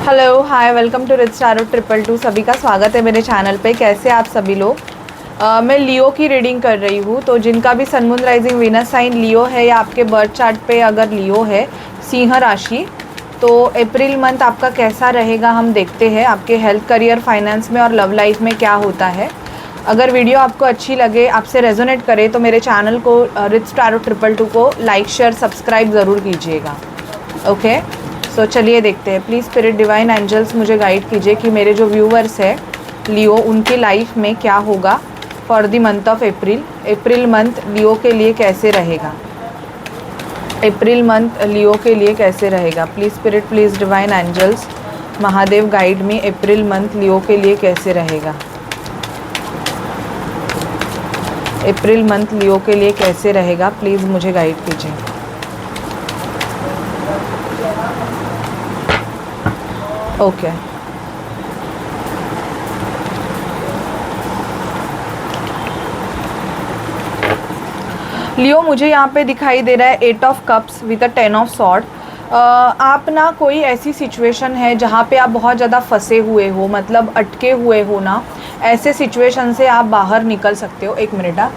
Hello hi welcome to rich tarot 222। सभी का स्वागत है मेरे चैनल पे। कैसे आप सभी लोग। मैं लियो की रीडिंग कर रही हूँ। तो जिनका भी sun moon rising Venus sign Leo है या आपके बर्थ चार्ट पे अगर लियो है सिंह राशि, तो अप्रैल मंथ आपका कैसा रहेगा हम देखते हैं। आपके हेल्थ, करियर, फाइनेंस में और लव लाइफ में क्या होता है। अगर वीडियो आपको अच्छी लगे, आपसे रेजोनेट करे, तो मेरे चैनल को रिच टारो 222 को लाइक शेयर सब्सक्राइब ज़रूर कीजिएगा। ओके, तो चलिए देखते हैं। प्लीज़ स्पिरिट डिवाइन एंजल्स मुझे गाइड कीजिए कि मेरे जो व्यूवर्स है लियो, उनकी लाइफ में क्या होगा for the month of April. April month Leo के लिए कैसे रहेगा। अप्रैल मंथ लियो के लिए कैसे रहेगा। Please spirit, please divine angels, Mahadev guide me. April month Leo के लिए कैसे रहेगा। अप्रैल मंथ लियो के लिए कैसे रहेगा, प्लीज़ मुझे गाइड कीजिए। ओके, लियो मुझे यहाँ पे दिखाई दे रहा है 8 of cups with a 10 of sword. आप ना कोई ऐसी सिचुएशन है जहाँ पे आप बहुत ज़्यादा फंसे हुए हो, मतलब अटके हुए हो ना, ऐसे सिचुएशन से आप बाहर निकल सकते हो। एक मिनट।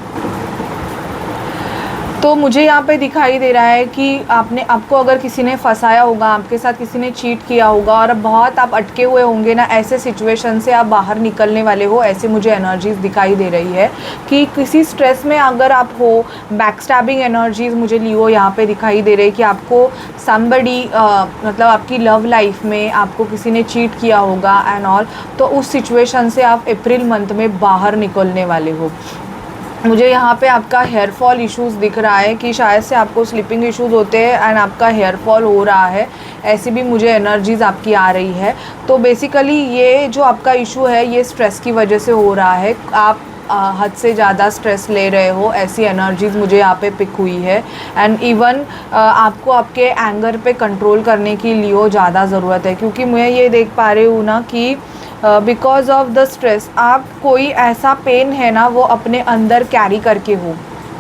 तो मुझे यहाँ पे दिखाई दे रहा है कि आपको अगर किसी ने फंसाया होगा, आपके साथ किसी ने चीट किया होगा और अब बहुत आप अटके हुए होंगे ना, ऐसे सिचुएशन से आप बाहर निकलने वाले हो। ऐसे मुझे एनर्जीज दिखाई दे रही है कि किसी स्ट्रेस में अगर आप हो, बैकस्टैबिंग एनर्जीज मुझे लियो यहाँ पे दिखाई दे रही है कि आपको समबडी मतलब आपकी लव लाइफ में आपको किसी ने चीट किया होगा एंड ऑल। तो उस सिचुएशन से आप अप्रैल मंथ में बाहर निकलने वाले हो। मुझे यहाँ पे आपका हेयर फॉल इश्यूज़ दिख रहा है कि शायद से आपको स्लीपिंग इश्यूज़ होते हैं एंड आपका हेयर फॉल हो रहा है। ऐसी भी मुझे एनर्जीज़ आपकी आ रही है। तो बेसिकली ये जो आपका इशू है ये स्ट्रेस की वजह से हो रहा है। आप हद से ज़्यादा स्ट्रेस ले रहे हो, ऐसी एनर्जीज़ मुझे यहाँ पे पिक हुई है। एंड इवन आपको आपके एंगर पे कंट्रोल करने की लियो ज़्यादा ज़रूरत है, क्योंकि मैं ये देख पा रही हूँ ना कि बिकॉज ऑफ द स्ट्रेस आप कोई ऐसा पेन है ना वो अपने अंदर कैरी करके हो।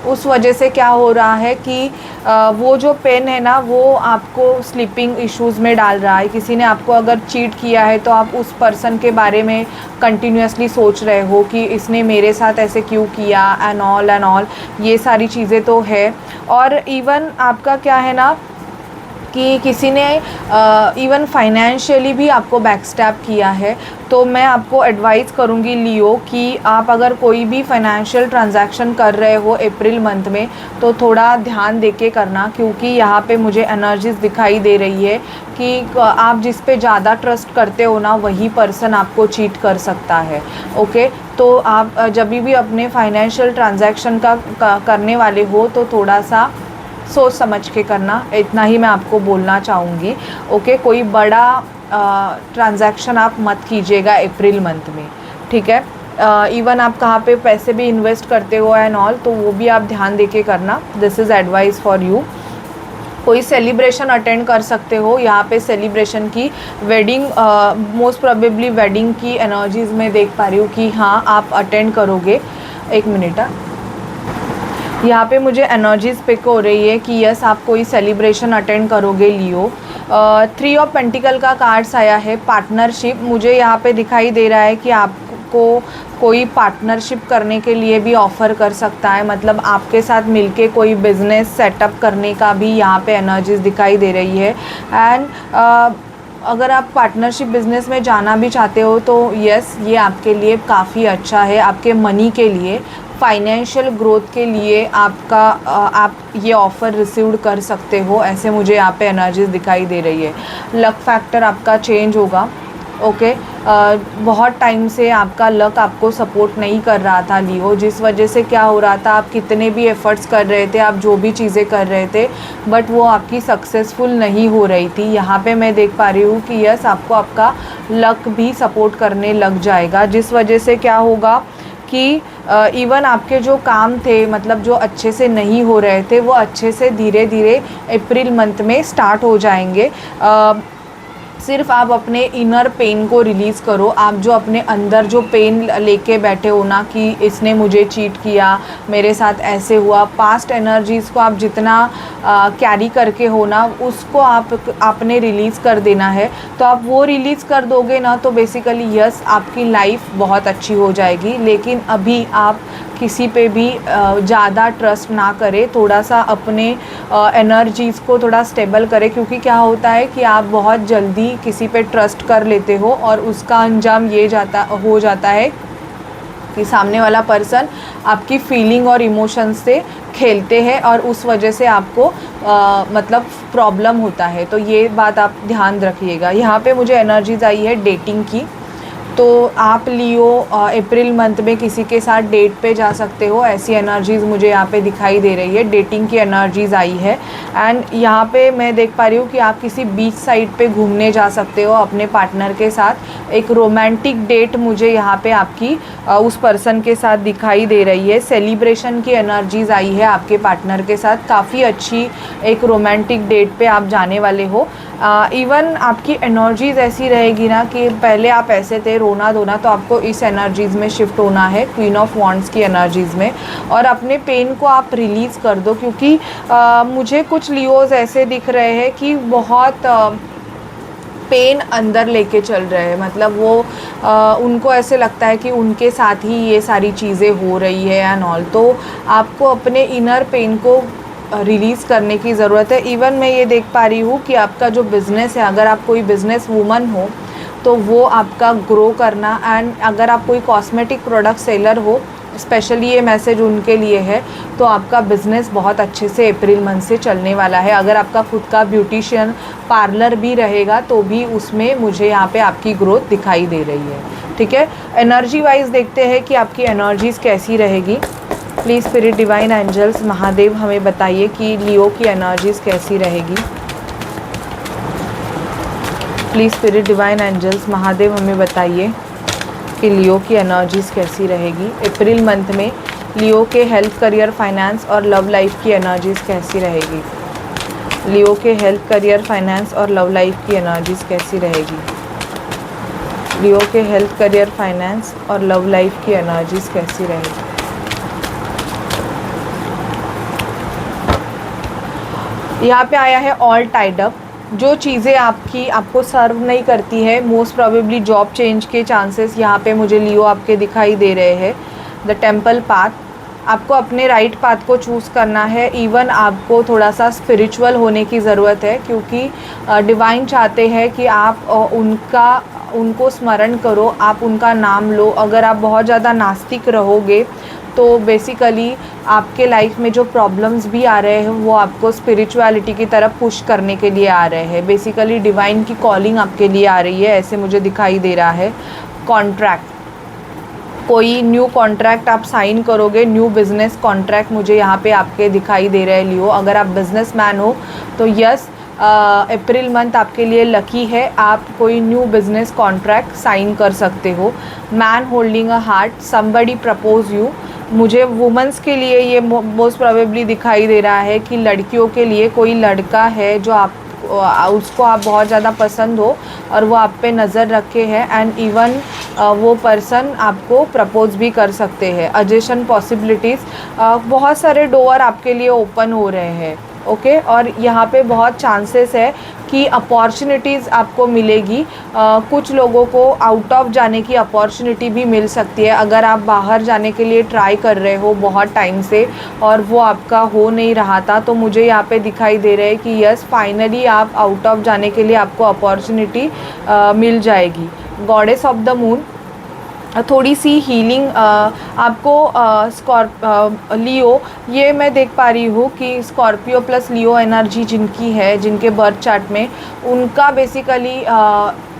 उस वजह से क्या हो रहा है कि वो जो पेन है ना वो आपको स्लीपिंग इश्यूज़ में डाल रहा है। किसी ने आपको अगर चीट किया है तो आप उस पर्सन के बारे में कंटिन्यूसली सोच रहे हो कि इसने मेरे साथ ऐसे क्यों किया एंड ऑल। ये सारी चीज़ें तो है। और इवन आपका क्या है ना कि किसी ने इवन फाइनेंशियली भी आपको बैकस्टैप किया है। तो मैं आपको एडवाइस करूँगी लियो कि आप अगर कोई भी फाइनेंशियल ट्रांजैक्शन कर रहे हो अप्रैल मंथ में तो थोड़ा ध्यान देके करना, क्योंकि यहाँ पे मुझे एनर्जीज दिखाई दे रही है कि आप जिस पे ज़्यादा ट्रस्ट करते हो ना वही पर्सन आपको चीट कर सकता है। ओके, तो आप जब भी अपने फाइनेंशियल ट्रांजैक्शन का करने वाले हो तो थोड़ा सा सोच समझ के करना, इतना ही मैं आपको बोलना चाहूँगी। ओके, कोई बड़ा ट्रांजैक्शन आप मत कीजिएगा अप्रैल मंथ में, ठीक है। इवन आप कहाँ पे पैसे भी इन्वेस्ट करते हो एंड ऑल, तो वो भी आप ध्यान दे के करना। This is advice for you. कोई सेलिब्रेशन अटेंड कर सकते हो यहाँ पे, सेलिब्रेशन की वेडिंग, मोस्ट प्रोबेबली वेडिंग की एनर्जीज़ में देख पा रही हूँ कि हाँ आप अटेंड करोगे। एक मिनट, यहाँ पे मुझे एनर्जीज पिक हो रही है कि यस आप कोई सेलिब्रेशन अटेंड करोगे लियो। 3 ऑफ पेंटिकल का कार्ड्स आया है, पार्टनरशिप। मुझे यहाँ पे दिखाई दे रहा है कि आपको कोई पार्टनरशिप करने के लिए भी ऑफ़र कर सकता है, मतलब आपके साथ मिलके कोई बिज़नेस सेटअप करने का भी यहाँ पे एनर्जीज दिखाई दे रही है। एंड अगर आप पार्टनरशिप बिज़नेस में जाना भी चाहते हो तो यस ये आपके लिए काफ़ी अच्छा है। आपके मनी के लिए, फाइनेंशियल ग्रोथ के लिए आपका आप ये ऑफ़र रिसीव्ड कर सकते हो। ऐसे मुझे यहाँ पे एनर्जीज दिखाई दे रही है। लक फैक्टर आपका चेंज होगा। ओके, बहुत टाइम से आपका लक आपको सपोर्ट नहीं कर रहा था लियो, जिस वजह से क्या हो रहा था, आप कितने भी एफ़र्ट्स कर रहे थे, आप जो भी चीज़ें कर रहे थे, बट वो आपकी सक्सेसफुल नहीं हो रही थी। यहाँ पे मैं देख पा रही हूँ कि यस आपको आपका लक भी सपोर्ट करने लग जाएगा, जिस वजह से क्या होगा कि इवन आपके जो काम थे, मतलब जो अच्छे से नहीं हो रहे थे, वो अच्छे से धीरे धीरे अप्रैल मंथ में स्टार्ट हो जाएंगे। सिर्फ आप अपने इनर पेन को रिलीज़ करो। आप जो अपने अंदर जो पेन लेके बैठे हो ना कि इसने मुझे चीट किया, मेरे साथ ऐसे हुआ, पास्ट एनर्जीज़ को आप जितना कैरी करके हो ना, उसको आपने रिलीज़ कर देना है। तो आप वो रिलीज़ कर दोगे ना तो बेसिकली यस, आपकी लाइफ बहुत अच्छी हो जाएगी। लेकिन अभी आप किसी पे भी ज़्यादा ट्रस्ट ना करें, थोड़ा सा अपने एनर्जीज़ को थोड़ा स्टेबल करें, क्योंकि क्या होता है कि आप बहुत जल्दी किसी पे ट्रस्ट कर लेते हो और उसका अंजाम ये हो जाता है कि सामने वाला पर्सन आपकी फीलिंग और इमोशंस से खेलते हैं और उस वजह से आपको मतलब प्रॉब्लम होता है। तो ये बात आप ध्यान रखिएगा। यहाँ पे मुझे एनर्जीज़ आई है डेटिंग की। तो आप लियो अप्रैल मंथ में किसी के साथ डेट पे जा सकते हो, ऐसी एनर्जीज़ मुझे यहाँ पे दिखाई दे रही है। डेटिंग की एनर्जीज़ आई है। एंड यहाँ पे मैं देख पा रही हूँ कि आप किसी बीच साइड पे घूमने जा सकते हो अपने पार्टनर के साथ। एक रोमांटिक डेट मुझे यहाँ पे आपकी उस पर्सन के साथ दिखाई दे रही है। सेलिब्रेशन की एनर्जीज़ आई है आपके पार्टनर के साथ। काफ़ी अच्छी एक रोमांटिक डेट पे आप जाने वाले हो। इवन आपकी एनर्जीज़ ऐसी रहेगी ना कि पहले आप ऐसे थे रोना धोना, तो आपको इस एनर्जीज़ में शिफ्ट होना है, क्वीन ऑफ वॉन्ड्स की एनर्जीज़ में। और अपने पेन को आप रिलीज़ कर दो, क्योंकि मुझे कुछ लियोज़ ऐसे दिख रहे हैं कि बहुत पेन अंदर लेके चल रहे हैं। मतलब वो उनको ऐसे लगता है कि उनके साथ ही ये सारी चीज़ें हो रही है एंड ऑल। तो आपको अपने इनर पेन को रिलीज़ करने की ज़रूरत है। इवन मैं ये देख पा रही हूँ कि आपका जो बिज़नेस है, अगर आप कोई बिज़नेस वूमन हो तो वो आपका ग्रो करना। एंड अगर आप कोई कॉस्मेटिक प्रोडक्ट सेलर हो, स्पेशली ये मैसेज उनके लिए है, तो आपका बिज़नेस बहुत अच्छे से अप्रैल मंथ से चलने वाला है। अगर आपका खुद का ब्यूटिशियन पार्लर भी रहेगा तो भी उसमें मुझे यहाँ पे आपकी ग्रोथ दिखाई दे रही है। ठीक है, एनर्जी वाइज देखते हैं कि आपकी एनर्जीज़ कैसी रहेगी। Please spirit divine angels Mahadev हमें बताइए कि लियो की एनर्जीज़ कैसी रहेगी। Please spirit divine angels Mahadev हमें बताइए कि लियो की एनर्जीज़ कैसी रहेगी। अप्रैल मंथ में लियो के हेल्थ, करियर, फाइनेंस और लव लाइफ की एनर्जीज़ कैसी रहेगी। लियो के हेल्थ, करियर, फाइनेंस और लव लाइफ की एनर्जीज़ कैसी रहेगी। लियो के हेल्थ, करियर, फाइनेंस और लव लाइफ की एनर्जीज़ कैसी रहेगी। यहाँ पे आया है ऑल टाइड अप। जो चीज़ें आपको सर्व नहीं करती है, मोस्ट प्रोबेबली जॉब चेंज के चांसेस यहाँ पे मुझे लियो आपके दिखाई दे रहे हैं। द टेम्पल पाथ, आपको अपने राइट पाथ को चूज़ करना है। इवन आपको थोड़ा सा स्पिरिचुअल होने की ज़रूरत है, क्योंकि डिवाइन चाहते हैं कि आप उनको स्मरण करो, आप उनका नाम लो। अगर आप बहुत ज़्यादा नास्तिक रहोगे तो बेसिकली आपके लाइफ में जो प्रॉब्लम्स भी आ रहे हैं वो आपको स्पिरिचुअलिटी की तरफ पुश करने के लिए आ रहे हैं। बेसिकली डिवाइन की कॉलिंग आपके लिए आ रही है, ऐसे मुझे दिखाई दे रहा है। कॉन्ट्रैक्ट, कोई न्यू कॉन्ट्रैक्ट आप साइन करोगे, न्यू बिज़नेस कॉन्ट्रैक्ट मुझे यहाँ पे आपके दिखाई दे रहे हैं लियो। अगर आप बिजनेसमैन हो तो यस, अप्रैल मंथ आपके लिए लकी है, आप कोई न्यू बिज़नेस कॉन्ट्रैक्ट साइन कर सकते हो। Man holding a heart, somebody propose you, मुझे वुमेंस के लिए ये मोस्ट प्रोबेबली दिखाई दे रहा है कि लड़कियों के लिए कोई लड़का है जो उसको आप बहुत ज़्यादा पसंद हो और वो आप पे नज़र रखे हैं। एंड इवन वो पर्सन आपको प्रपोज भी कर सकते हैं। अजेशन पॉसिबिलिटीज़, बहुत सारे डोर आपके लिए ओपन हो रहे हैं। ओके, और यहाँ पे बहुत चांसेस है कि अपॉर्चुनिटीज़ आपको मिलेगी। कुछ लोगों को आउट ऑफ जाने की अपॉर्चुनिटी भी मिल सकती है। अगर आप बाहर जाने के लिए ट्राई कर रहे हो बहुत टाइम से और वो आपका हो नहीं रहा था, तो मुझे यहाँ पे दिखाई दे रहा है कि यस, फाइनली आप आउट ऑफ जाने के लिए आपको अपॉर्चुनिटी मिल जाएगी। गॉडेस ऑफ द मून, थोड़ी सी हीलिंग आपको लियो, ये मैं देख पा रही हूँ कि स्कॉर्पियो प्लस लियो एनर्जी जिनकी है, जिनके बर्थ चार्ट में, उनका बेसिकली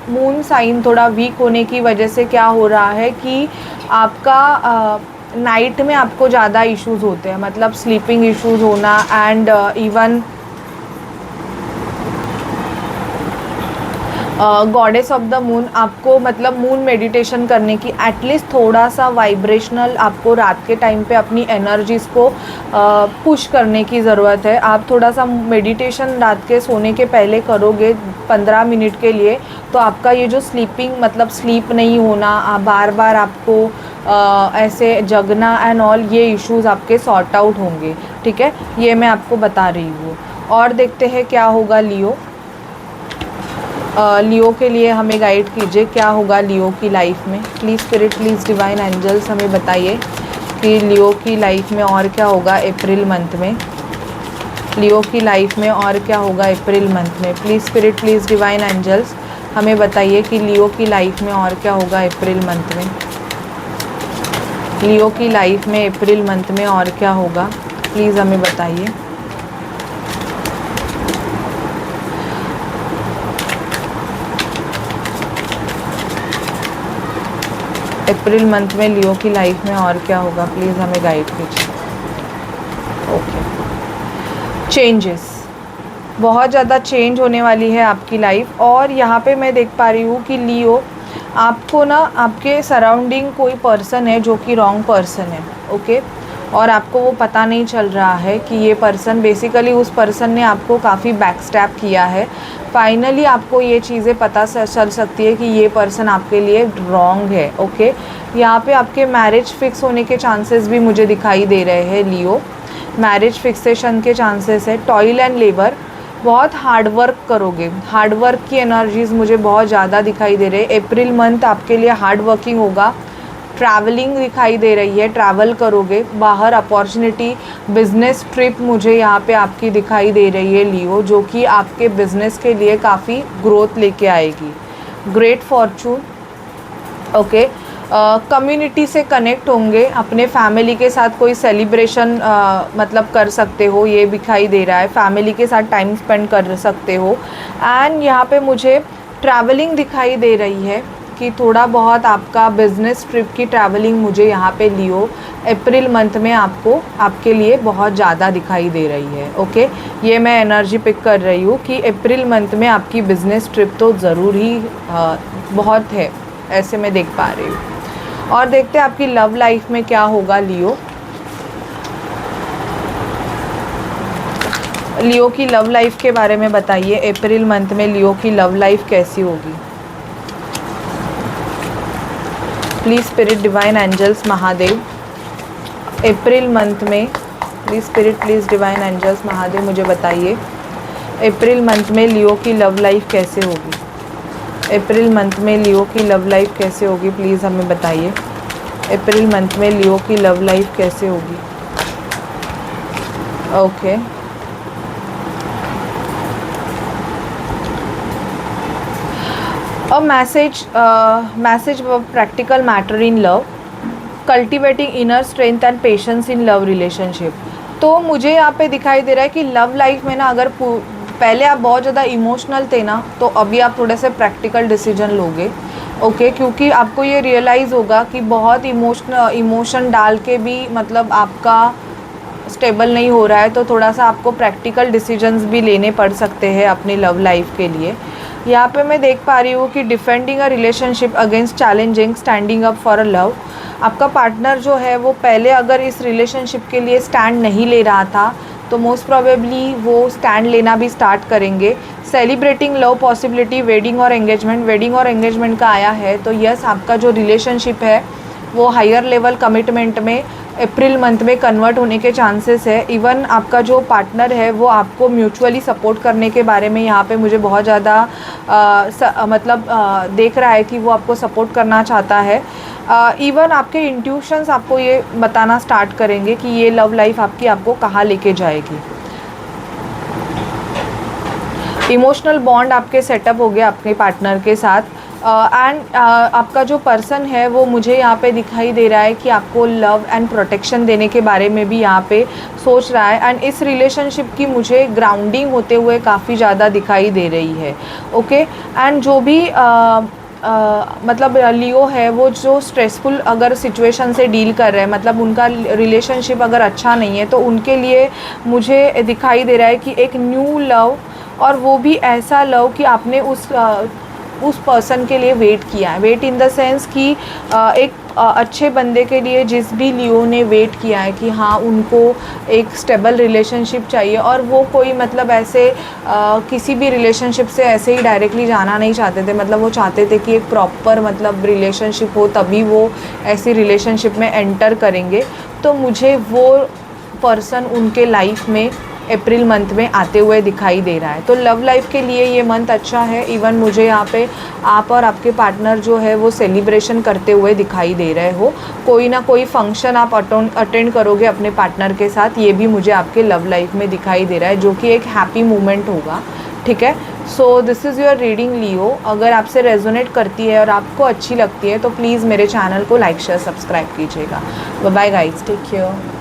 मून साइन थोड़ा वीक होने की वजह से क्या हो रहा है कि आपका नाइट में आपको ज़्यादा इश्यूज़ होते हैं, मतलब स्लीपिंग इश्यूज़ होना। And even goddess of the moon, आपको मतलब मून मेडिटेशन करने की, एटलीस्ट थोड़ा सा वाइब्रेशनल आपको रात के टाइम पे अपनी एनर्जीज़ को पुश करने की ज़रूरत है। आप थोड़ा सा मेडिटेशन रात के सोने के पहले करोगे 15 मिनट के लिए, तो आपका ये जो स्लीपिंग मतलब स्लीप नहीं होना, बार बार आपको ऐसे जगना एंड ऑल, ये इश्यूज़ आपके सॉर्ट आउट होंगे। ठीक है, ये मैं आपको बता रही हूँ। और देखते हैं क्या होगा लियो। लियो के लिए हमें गाइड कीजिए, क्या होगा लियो की लाइफ में। Please spirit, please divine angels हमें बताइए कि लियो की लाइफ में और क्या होगा अप्रैल मंथ में। लियो की लाइफ में और क्या होगा अप्रैल मंथ में। Please spirit, please divine angels हमें बताइए कि लियो की लाइफ में और क्या होगा अप्रैल मंथ में। लियो की लाइफ में अप्रैल मंथ में और क्या होगा, प्लीज़ हमें बताइए। अप्रैल मंथ में लियो की लाइफ में और क्या होगा, प्लीज़ हमें गाइड कीजिए। ओके, चेंजेस, बहुत ज़्यादा चेंज होने वाली है आपकी लाइफ। और यहाँ पे मैं देख पा रही हूँ कि लियो, आपको ना आपके सराउंडिंग कोई पर्सन है जो कि रॉन्ग पर्सन है। ओके, और आपको वो पता नहीं चल रहा है कि ये पर्सन, बेसिकली उस पर्सन ने आपको काफ़ी बैकस्टैप किया है। फाइनली आपको ये चीज़ें पता चल सकती है कि ये पर्सन आपके लिए रॉन्ग है। ओके, यहाँ पे आपके मैरिज फिक्स होने के चांसेस भी मुझे दिखाई दे रहे हैं लियो। मैरिज फिक्सेशन के चांसेस है। टॉयल एंड लेबर, बहुत हार्ड वर्क करोगे, हार्ड वर्क की एनर्जीज़ मुझे बहुत ज़्यादा दिखाई दे रहे हैं। अप्रैल मंथ आपके लिए हार्ड वर्किंग होगा। ट्रैवलिंग दिखाई दे रही है, ट्रैवल करोगे बाहर, अपॉर्चुनिटी, बिजनेस ट्रिप मुझे यहाँ पे आपकी दिखाई दे रही है लियो, जो कि आपके बिजनेस के लिए काफ़ी ग्रोथ लेके आएगी। Great Fortune. ओके, कम्युनिटी से कनेक्ट होंगे, अपने फैमिली के साथ कोई सेलिब्रेशन मतलब कर सकते हो, ये दिखाई दे रहा है। फैमिली के साथ टाइम स्पेंड कर सकते हो। एंड यहाँ पे मुझे ट्रैवलिंग दिखाई दे रही है कि थोड़ा बहुत आपका बिजनेस ट्रिप की ट्रैवलिंग मुझे यहाँ पे लियो अप्रैल मंथ में आपको, आपके लिए बहुत ज़्यादा दिखाई दे रही है। ओके, ये मैं एनर्जी पिक कर रही हूँ कि अप्रैल मंथ में आपकी बिजनेस ट्रिप तो ज़रूर ही बहुत है, ऐसे मैं देख पा रही हूँ। और देखते हैं आपकी लव लाइफ में क्या होगा लियो। लियो की लव लाइफ के बारे में बताइए, अप्रैल मंथ में लियो की लव लाइफ कैसी होगी। Please spirit divine angels Mahadev, April month में please spirit, please divine angels Mahadev मुझे बताइए अप्रैल मंथ में लियो की लव लाइफ कैसे होगी। अप्रैल मंथ में लियो की लव लाइफ कैसे होगी, प्लीज़ हमें बताइए। अप्रैल मंथ में लियो की लव लाइफ कैसे होगी। Okay, a message of practical matter in love, cultivating inner strength and patience in love relationship। तो मुझे यहाँ पे दिखाई दे रहा है कि लव लाइफ में ना, अगर पहले आप बहुत ज़्यादा इमोशनल थे ना, तो अभी आप थोड़े से प्रैक्टिकल डिसीजन लोगे। ओके, क्योंकि आपको ये रियलाइज़ होगा कि बहुत इमोशन डाल के भी मतलब आपका स्टेबल नहीं हो रहा है, तो थोड़ा सा आपको प्रैक्टिकल डिसीजंस भी लेने पड़ सकते हैं अपनी लव लाइफ के लिए। यहाँ पे मैं देख पा रही हूँ कि defending a relationship against challenging, standing up for a love. आपका पार्टनर जो है वो पहले अगर इस रिलेशनशिप के लिए स्टैंड नहीं ले रहा था, तो मोस्ट प्रोबेबली वो स्टैंड लेना भी स्टार्ट करेंगे। सेलिब्रेटिंग लव पॉसिबिलिटी, वेडिंग और एंगेजमेंट, वेडिंग और एंगेजमेंट का आया है, तो यस, आपका जो रिलेशनशिप है वो हायर लेवल कमिटमेंट में अप्रैल मंथ में कन्वर्ट होने के चांसेस है। इवन आपका जो पार्टनर है वो आपको म्यूचुअली सपोर्ट करने के बारे में यहाँ पे मुझे बहुत ज़्यादा देख रहा है कि वो आपको सपोर्ट करना चाहता है। इवन आपके इंट्यूशंस आपको ये बताना स्टार्ट करेंगे कि ये लव लाइफ आपकी आपको कहाँ लेके जाएगी। इमोशनल बॉन्ड आपके सेटअप हो गया अपने पार्टनर के साथ। एंड आपका जो पर्सन है वो मुझे यहाँ पे दिखाई दे रहा है कि आपको लव एंड प्रोटेक्शन देने के बारे में भी यहाँ पे सोच रहा है। एंड इस रिलेशनशिप की मुझे ग्राउंडिंग होते हुए काफ़ी ज़्यादा दिखाई दे रही है। ओके, एंड जो भी मतलब लियो है वो जो स्ट्रेसफुल अगर सिचुएशन से डील कर रहे हैं, मतलब उनका रिलेशनशिप अगर अच्छा नहीं है, तो उनके लिए मुझे दिखाई दे रहा है कि एक न्यू लव, और वो भी ऐसा लव कि आपने उस उस पर्सन के लिए वेट किया है। वेट इन द सेंस कि एक अच्छे बंदे के लिए जिस भी लियो ने वेट किया है कि हाँ उनको एक स्टेबल रिलेशनशिप चाहिए, और वो कोई मतलब ऐसे किसी भी रिलेशनशिप से ऐसे ही डायरेक्टली जाना नहीं चाहते थे। मतलब वो चाहते थे कि एक प्रॉपर मतलब रिलेशनशिप हो, तभी वो ऐसी रिलेशनशिप में एंटर करेंगे। तो मुझे वो पर्सन उनके लाइफ में अप्रैल मंथ में आते हुए दिखाई दे रहा है। तो लव लाइफ के लिए ये मंथ अच्छा है। इवन मुझे यहाँ पे आप और आपके पार्टनर जो है वो सेलिब्रेशन करते हुए दिखाई दे रहे हो। कोई ना कोई फंक्शन आप अटेंड करोगे अपने पार्टनर के साथ, ये भी मुझे आपके लव लाइफ में दिखाई दे रहा है, जो कि एक हैप्पी मोमेंट होगा। ठीक है, so this is your reading Leo. अगर आपसे रेजोनेट करती है और आपको अच्छी लगती है तो प्लीज़ मेरे चैनल को लाइक शेयर सब्सक्राइब कीजिएगा। Bye guys, take care.